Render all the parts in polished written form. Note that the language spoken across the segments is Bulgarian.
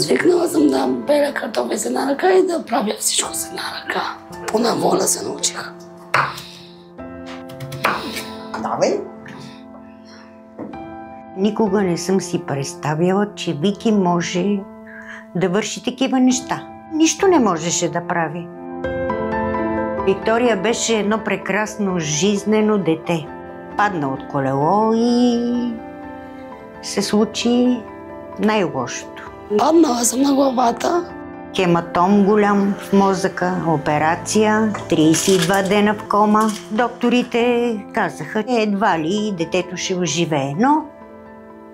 Свикнала съм да беря картофи с една ръка и да правя всичко с една ръка. По наволя се научих. Давай! Никога не съм си представяла, че Вики може да върши такива неща. Нищо не можеше да прави. Виктория беше едно прекрасно, жизнено дете. Падна от колело и се случи най-лошото. Паднала съм на главата. Хематом голям в мозъка, операция, 32 дена в кома. Докторите казаха, едва ли детето ще оживее, но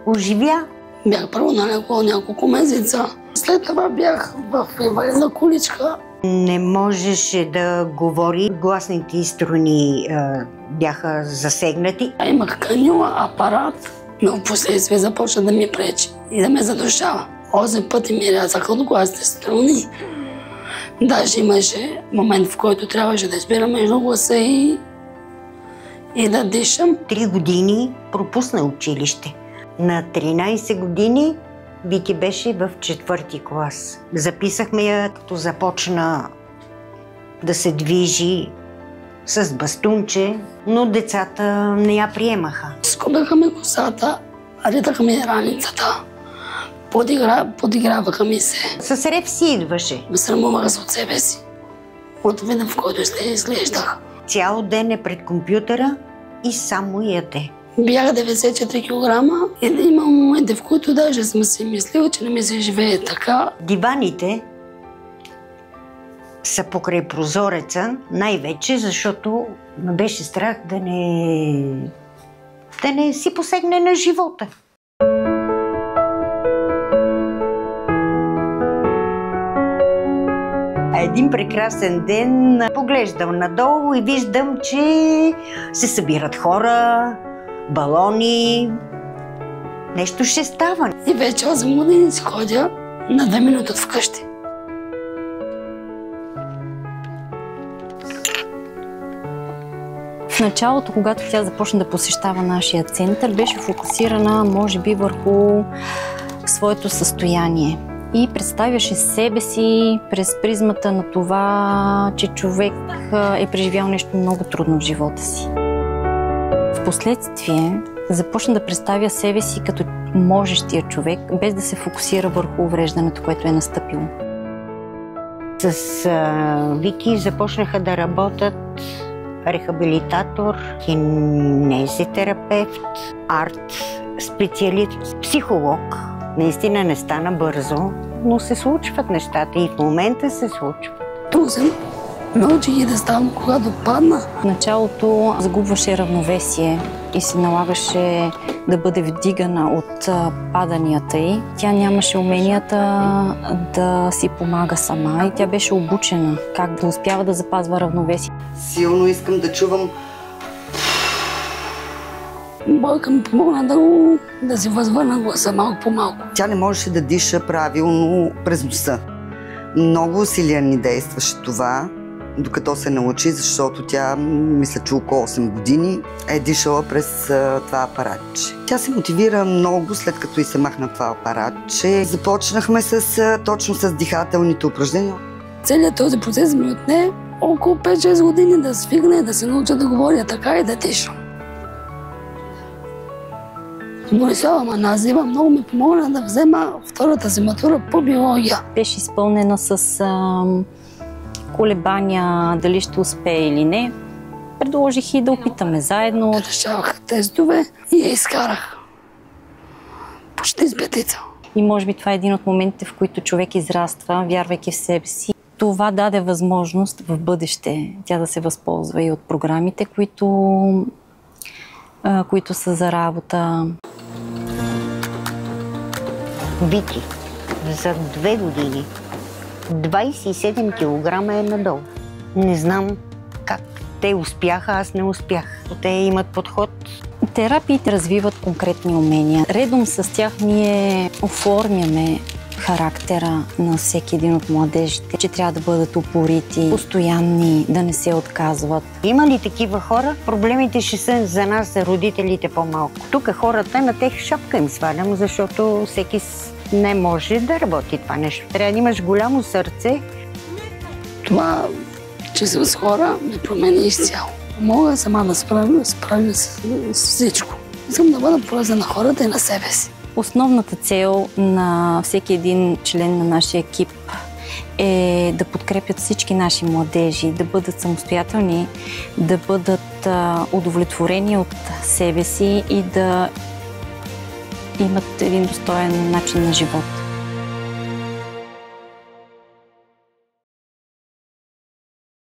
оживя. Бях първо на леко няколко месеца. След това бях в инвалидна количка. Не можеше да говори, гласните струни бяха засегнати. Имах канюла, апарат, но впоследствие започна да ми пречи и да ме задушава. 8 пъти ми рязаха от гласните струни. Даже имаше момент, в който трябваше да избира между гласа и да дишам. 3 години пропусна училище. На 13 години Вики беше в 4-ти клас. Записахме я, като започна да се движи с бастунче, но децата не я приемаха. Скубяха ми косата, ритаха ми раницата, подиграваха ми се. С рев си идваше. Ме срамуваха се от себе си, от вида, в който изглеждах. Цял ден е пред компютъра и само яде. Бях 94 кг и има моменти, в които даже съм си мислила, че не ми се живее така. Диваните са покрай прозореца, най-вече, защото ме беше страх да не си посегне на живота. Един прекрасен ден поглеждам надолу и виждам, че се събират хора, балони, нещо ще става. И вече 8 години си ходя на 2 минути от вкъщи. В началото, когато тя започна да посещава нашия център, беше фокусирана, може би, върху своето състояние. И представяше себе си през призмата на това, че човек е преживял нещо много трудно в живота си. Впоследствие започна да представя себе си като можещия човек, без да се фокусира върху увреждането, което е настъпило. С Вики започнаха да работят рехабилитатор, кинезитерапевт, арт-специалист, психолог. Наистина не стана бързо, но се случват нещата и в момента се случват. Трусен. Научих и да ставам, когато падна. В началото загубваше равновесие и се налагаше да бъде вдигана от паданията й. Тя нямаше уменията да си помага сама и тя беше обучена как да успява да запазва равновесие. Силно искам да чувам. Бойка ми помогна да си възвърна гласа малко по малко. Тя не можеше да диша правилно през носа. Много усилия ни действаше това, докато се научи, защото тя, мисля, че около 8 години е дишала през това апаратче. Тя се мотивира много, след като и се махна това апаратче. Започнахме точно с дихателните упражнения. Целият този процес ми отне около 5-6 години да свигне, да се науча да говоря така и да дишам. Борислава Маназиева много ми помогна да взема втората си матура по биология. Беше изпълнена с колебания, дали ще успее или не. Предложих и да опитаме заедно. Решавах тестове и я изкарах. Почти с петица. И може би това е един от моментите, в които човек израства, вярвайки в себе си. Това даде възможност в бъдеще тя да се възползва и от програмите, които са за работа. Вики за 2 години 27 кг е надолу. Не знам как те успяха, аз не успях. Те имат подход. Терапиите развиват конкретни умения. Редом с тях ние оформяме характера на всеки един от младежите, че трябва да бъдат упорити, постоянни, да не се отказват. Има ли такива хора? Проблемите ще са за нас, за родителите, по-малко. Тук хората на тех шапка им свалям, защото всеки Не може да работи това нещо. Трябва да имаш голямо сърце. Това, че съм с хора, ме промени изцяло. Мога сама да справя с всичко. Искам да бъда полезна на хората и на себе си. Основната цел на всеки един член на нашия екип е да подкрепят всички наши младежи, да бъдат самостоятелни, да бъдат удовлетворени от себе си и да имат един достоен начин на живот.